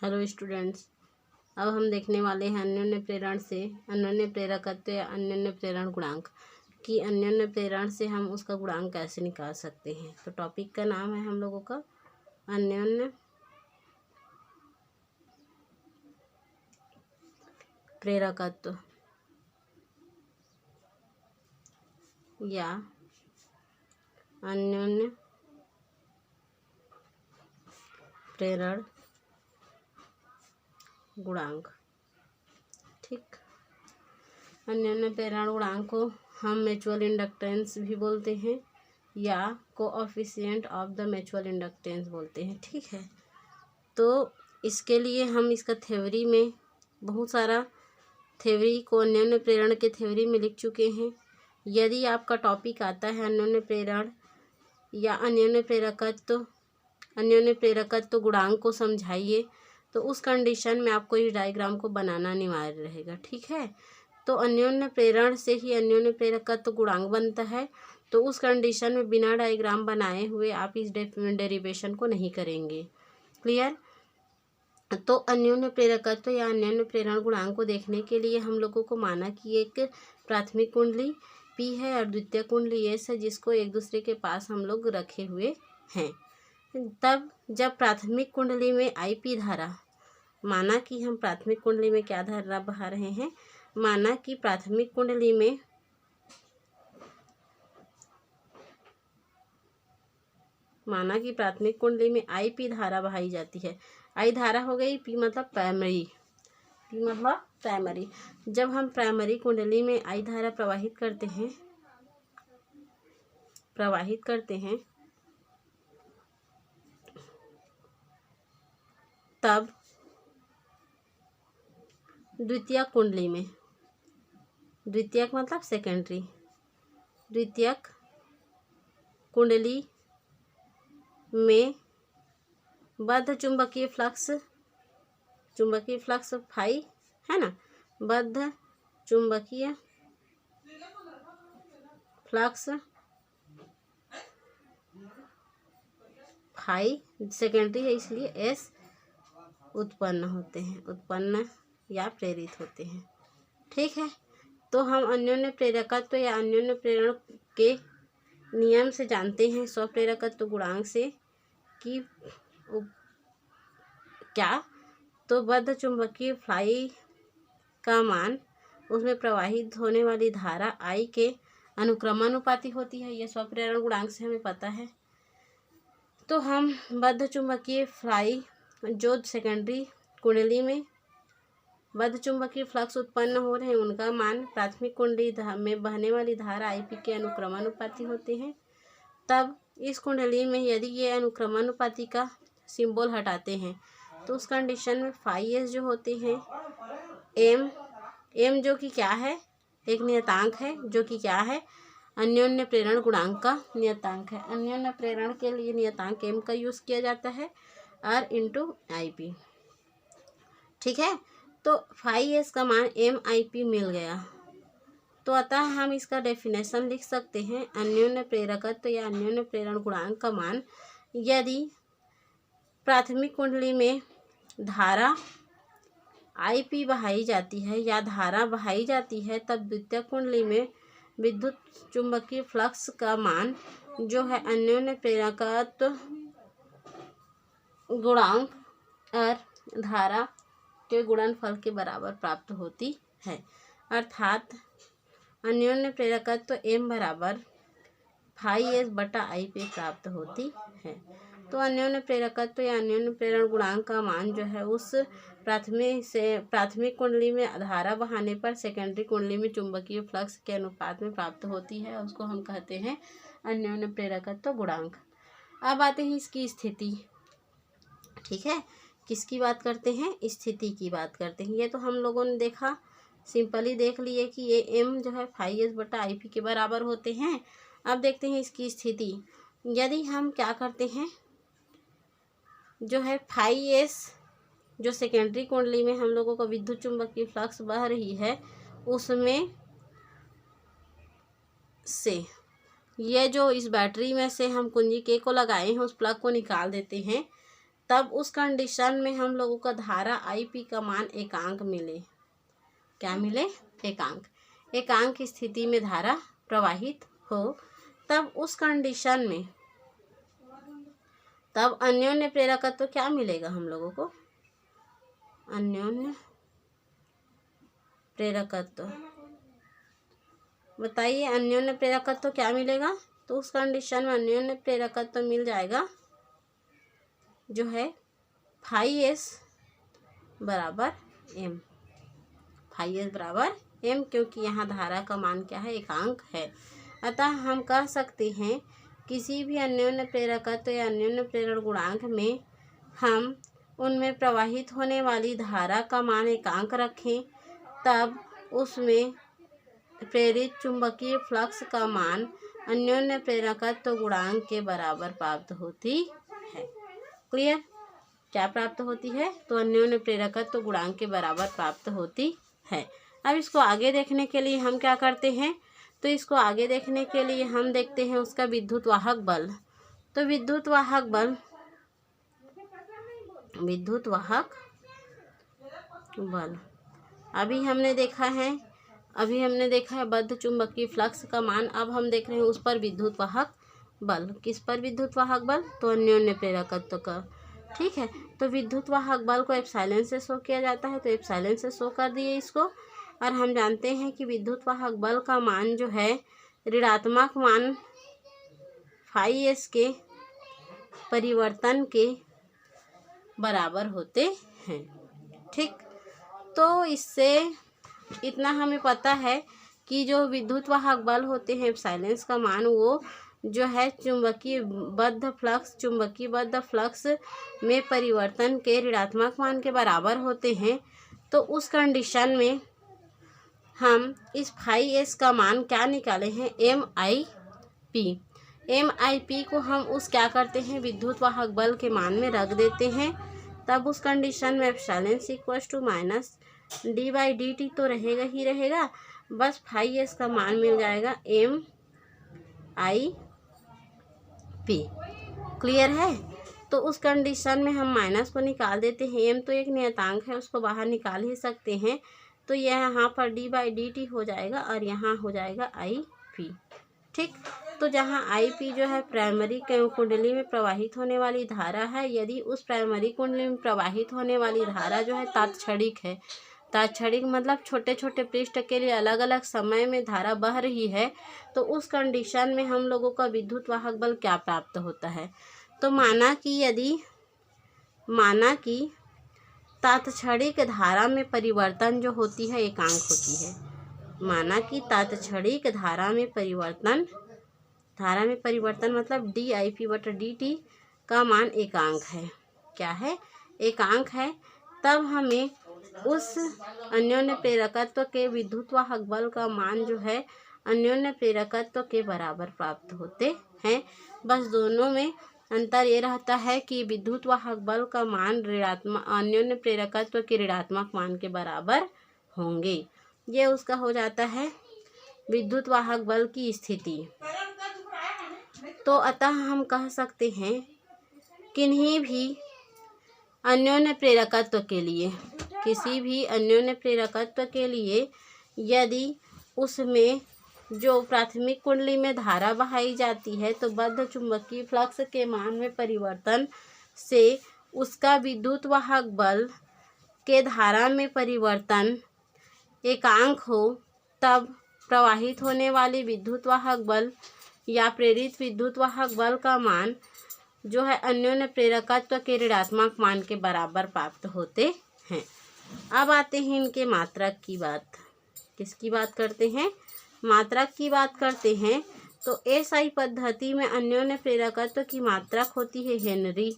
Hello students, अब हम देखने वाले हैं अन्योन्य प्रेरण से अन्योन्य प्रेरकत्व या अन्योन्य प्रेरण गुणांक कि अन्योन्य प्रेरण से हम उसका गुणांक कैसे निकाल सकते हैं। तो टॉपिक का नाम है हम लोगों का अन्योन्य प्रेरकत्व या अन्योन्य प्रेरण गुणांक। ठीक, अन्योन्य प्रेरण गुणांक को हम म्यूचुअल इंडक्टेंस भी बोलते हैं या coefficient of the mutual inductance बोलते हैं। ठीक है, तो इसके लिए हम इसका थ्योरी में बहुत सारा थ्योरी को अन्योन्य प्रेरण के थ्योरी में लिख चुके हैं। यदि आपका टॉपिक आता है अन्योन्य प्रेरण या अन्योन्य प्रेरकत्व गुणांक को समझाइए, तो उस कंडीशन में आपको इस डायग्राम को बनाना अनिवार्य रहेगा। ठीक है, तो अन्योन्य प्रेरण से ही अन्योन्य प्रेरकत्व गुणांक बनता है, तो उस कंडीशन में बिना डायग्राम बनाए हुए आप इस डेरिवेशन को नहीं करेंगे। क्लियर? तो अन्योन्य प्रेरकत्व या अन्योन्य प्रेरण गुणांक को देखने के लिए हम लोगों को माना कि एक प्राथमिक कुंडली P है और द्वितीय कुंडली S है, जिसको एक दूसरे के पास हम लोग रखे हुए हैं। तब जब प्राथमिक कुंडली में IP धारा, माना कि हम प्राथमिक कुंडली में क्या धारा बहा रहे हैं, माना कि प्राथमिक कुंडली में IP धारा बहाई जाती है। I धारा हो गई, P मतलब प्राइमरी। जब हम प्राइमरी कुंडली में I धारा प्रवाहित करते हैं तब द्वितीयक कुंडली में, द्वितीयक मतलब सेकेंडरी, द्वितीयक कुंडली में बद्ध चुंबकीय फ्लक्स फाई है ना, बद्ध चुंबकीय फ्लक्स फाई सेकेंडरी है, इसलिए S उत्पन्न या प्रेरित होते हैं। ठीक है, तो हम अन्योन्य प्रेरकत्व या अन्योन्य प्रेरण के नियम से जानते हैं स्वप्रेरकत्व गुणांक से कि क्या, तो बद्ध चुंबकीय फ्लाई का मान उसमें प्रवाहित होने वाली धारा I के अनुक्रमानुपाती होती है। यह स्वप्रेरण गुणांक से हमें पता है। तो हम बद्ध चुंबकीय फ्लाई जो सेकेंडरी कुंडली में बद्ध चुंबकीय फ्लक्स उत्पन्न हो रहे हैं, उनका मान प्राथमिक कुंडली में बहने वाली धारा IP के अनुक्रमानुपाती होते हैं। तब इस कुंडली में यदि ये अनुक्रमानुपाती का सिंबल हटाते हैं, तो उस कंडीशन में फाई S जो होते हैं M जो कि क्या है, एक नियतांक है, जो कि क्या है, अन्योन्य प्रेरण गुणांक का नियतांक है। अन्योन्य प्रेरण के लिए नियतांक M का यूज़ किया जाता है R × IP। ठीक है, तो फाई S का मान MIP मिल गया, तो अतः हम इसका डेफिनेशन लिख सकते हैं। अन्योन्य प्रेरकत्व या अन्योन्य प्रेरण गुणांक का मान, यदि प्राथमिक कुंडली में धारा IP बहाई जाती है या धारा बहाई जाती है, तब द्वितीय कुंडली में विद्युत चुंबकीय फ्लक्स का मान जो है अन्योन्य प्रेरकत्व गुणांक और धारा के गुणनफल के बराबर प्राप्त होती है। अर्थात अन्योन्य प्रेरकत्व M बराबर फाई S बटा IP प्राप्त होती है। तो अन्योन्य प्रेरकत्व या अन्योन्य प्रेरण गुणांक का मान जो है उस प्राथमिक कुंडली में धारा बहाने पर सेकेंडरी कुंडली में चुंबकीय फ्लक्स के अनुपात में प्राप्त होती है, उसको हम कहते हैं अन्योन्य प्रेरकत्व गुणांक। अब आते हैं इसकी स्थिति। ठीक है, किसकी बात करते हैं, स्थिति की बात करते हैं। ये तो हम लोगों ने देखा, सिंपली देख लिए कि ये M जो है फाई S बटा IP के बराबर होते हैं। अब देखते हैं इसकी स्थिति। यदि हम क्या करते हैं, जो है फाई S जो सेकेंडरी कुंडली में हम लोगों को विद्युत चुंबकीय फ्लक्स बह रही है, उसमें से ये जो इस बैटरी में से हम कुंजी K को लगाए हैं, उस प्लग को निकाल देते हैं, तब उस कंडीशन में हम लोगों का धारा आई पी का मान एकांक मिले। क्या मिले? एकांक। एकांक की स्थिति में धारा प्रवाहित हो, तब उस कंडीशन में तब अन्योन्य प्रेरकत्व क्या मिलेगा हम लोगों को? अन्योन्य प्रेरकत्व। बताइए अन्योन्य प्रेरकत्व क्या मिलेगा? तो उस कंडीशन में अन्योन्य प्रेरकत्व मिल जाएगा जो है फाई एस बराबर एम। फाई एस बराबर एम, क्योंकि यहाँ धारा का मान क्या है? एकांक है। अतः हम कह सकते हैं किसी भी अन्योन्य प्रेरकत्व या अन्योन्य प्रेरण गुणांक में हम उनमें प्रवाहित होने वाली धारा का मान एकांक रखें, तब उसमें प्रेरित चुंबकीय फ्लक्स का मान अन्योन्य प्रेरकत्व गुणांक के बराबर प्राप्त होती है। क्लियर? क्या प्राप्त होती है? तो अन्योन्य प्रेरकत्व गुणांक के बराबर प्राप्त होती है। अब इसको आगे देखने के लिए हम क्या करते हैं? तो इसको आगे देखने के लिए हम देखते हैं उसका विद्युत वाहक बल। तो विद्युत वाहक बल अभी हमने देखा है बद्ध चुंबकीय फ्लक्स का मान। अब हम देख रहे हैं उस पर विद्युत वाहक बल। किस पर विद्युत वाहक बल? तो अन्योन्य प्रेरकत्व का। ठीक है, तो विद्युत वाहक बल को एप्सिलॉन से शो किया जाता है, तो एप्सिलॉन से शो कर दिए इसको। और हम जानते हैं कि विद्युत वाहक बल का मान जो है ऋणात्मक मान फाई एस के परिवर्तन के बराबर होते हैं। ठीक, तो इससे इतना हमें पता है कि जो विद्युत वाहक बल होते हैं एप्सिलॉन का मान वो जो है चुंबकीय बद्ध फ्लक्स में परिवर्तन के ऋणात्मक मान के बराबर होते हैं। तो उस कंडीशन में हम इस फाई एस का मान क्या निकाले हैं? एम आई पी को हम उस क्या करते हैं? विद्युत वाहक बल के मान में रख देते हैं। तब उस कंडीशन में epsilon equal to minus d by d t तो रहेगा ही रहेगा, बस फाई एस का मान मिल जाएगा एम आई पी। क्लियर है? तो उस कंडीशन में हम माइनस को निकाल देते हैं। एम तो एक नियतांक है, उसको बाहर निकाल ही सकते हैं। तो यह यहाँ पर डी बाई डी टी हो जाएगा और यहाँ हो जाएगा आई पी। ठीक, तो जहाँ आई पी जो है प्राइमरी कुंडली में प्रवाहित होने वाली धारा है, यदि उस प्राइमरी कुंडली में प्रवाहित होने वाली धारा जो है तात्क्षणिक है, तात्क्षणिक मतलब छोटे छोटे पृष्ठ के लिए अलग अलग समय में धारा बह रही है, तो उस कंडीशन में हम लोगों का विद्युत वाहक बल क्या प्राप्त होता है? तो माना कि तात्क्षणिक धारा में परिवर्तन जो होती है एकांक होती है। माना कि तात्क्षणिक धारा में परिवर्तन मतलब डी आई पी बटा डी टी का मान एकांक है। क्या है? एकांक है। तब हमें उस अन्योन्य प्रेरकत्व के विद्युत वाहक बल का मान जो है अन्योन्य प्रेरकत्व के बराबर प्राप्त होते हैं। बस दोनों में अंतर ये रहता है कि विद्युत वाहक बल का मान अन्योन्य प्रेरकत्व के ऋणात्मक मान के बराबर होंगे। ये उसका हो जाता है विद्युत वाहक बल की स्थिति। तो अतः हम कह सकते हैं किसी भी अन्योन्य प्रेरकत्व के लिए यदि उसमें जो प्राथमिक कुंडली में धारा बहाई जाती है, तो बद्ध चुंबकीय फ्लक्स के मान में परिवर्तन से उसका विद्युत वाहक बल के धारा में परिवर्तन एकांक हो, तब प्रवाहित होने वाली विद्युत वाहक बल या प्रेरित विद्युत वाहक बल का मान जो है अन्योन्य प्रेरकत्व के ऋणात्मक मान के बराबर प्राप्त होते हैं। अब आते हैं इनके मात्रक की बात। किसकी बात करते हैं? मात्रक की बात करते हैं। तो एसआई पद्धति में अन्योन्य प्रेरकत्व की मात्रक होती है हेनरी।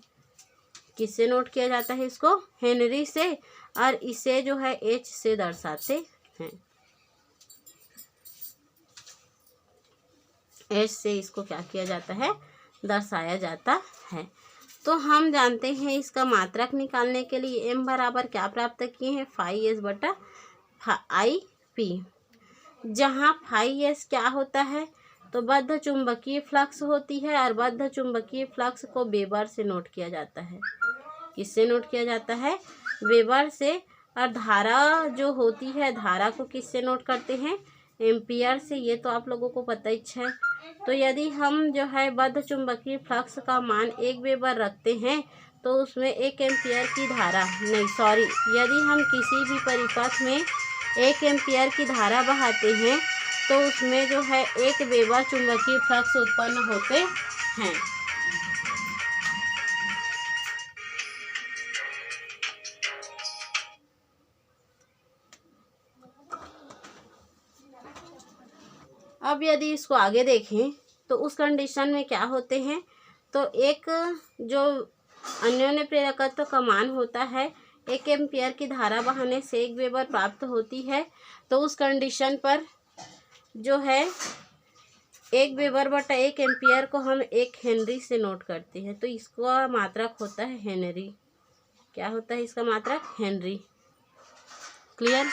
किससे नोट किया जाता है इसको? हेनरी से। और इसे जो है एच से दर्शाते हैं। एच से इसको क्या किया जाता है? दर्शाया जाता है। तो हम जानते हैं इसका मात्रक निकालने के लिए एम बराबर क्या प्राप्त किए हैं? फाई एस बटा आई पी। जहाँ फाई एस क्या होता है? तो बद्ध चुंबकीय फ्लक्स होती है और बद्ध चुंबकीय फ्लक्स को वेबर से नोट किया जाता है। किससे नोट किया जाता है? वेबर से। और धारा जो होती है, धारा को किससे नोट करते हैं? एम्पियर से। ये तो आप लोगों को पता ही है। तो यदि हम जो है बद्ध चुंबकीय फ्लक्स का मान 1 वेबर रखते हैं तो उसमें 1 एम्पियर की धारा यदि हम किसी भी परिपथ में 1 एम्पियर की धारा बहाते हैं तो उसमें जो है 1 वेबर चुंबकीय फ्लक्स उत्पन्न होते हैं। अब यदि इसको आगे देखें तो उस कंडीशन में क्या होते हैं, तो एक जो अन्योन्य प्रेरकत्व का मान होता है 1 एम्पियर की धारा बहाने से 1 वेबर प्राप्त होती है। तो उस कंडीशन पर जो है 1 वेबर बटा 1 एम्पियर को हम 1 हेनरी से नोट करते हैं। तो इसका मात्रक होता है हेनरी। क्या होता है इसका मात्रक? हेनरी। क्लियर?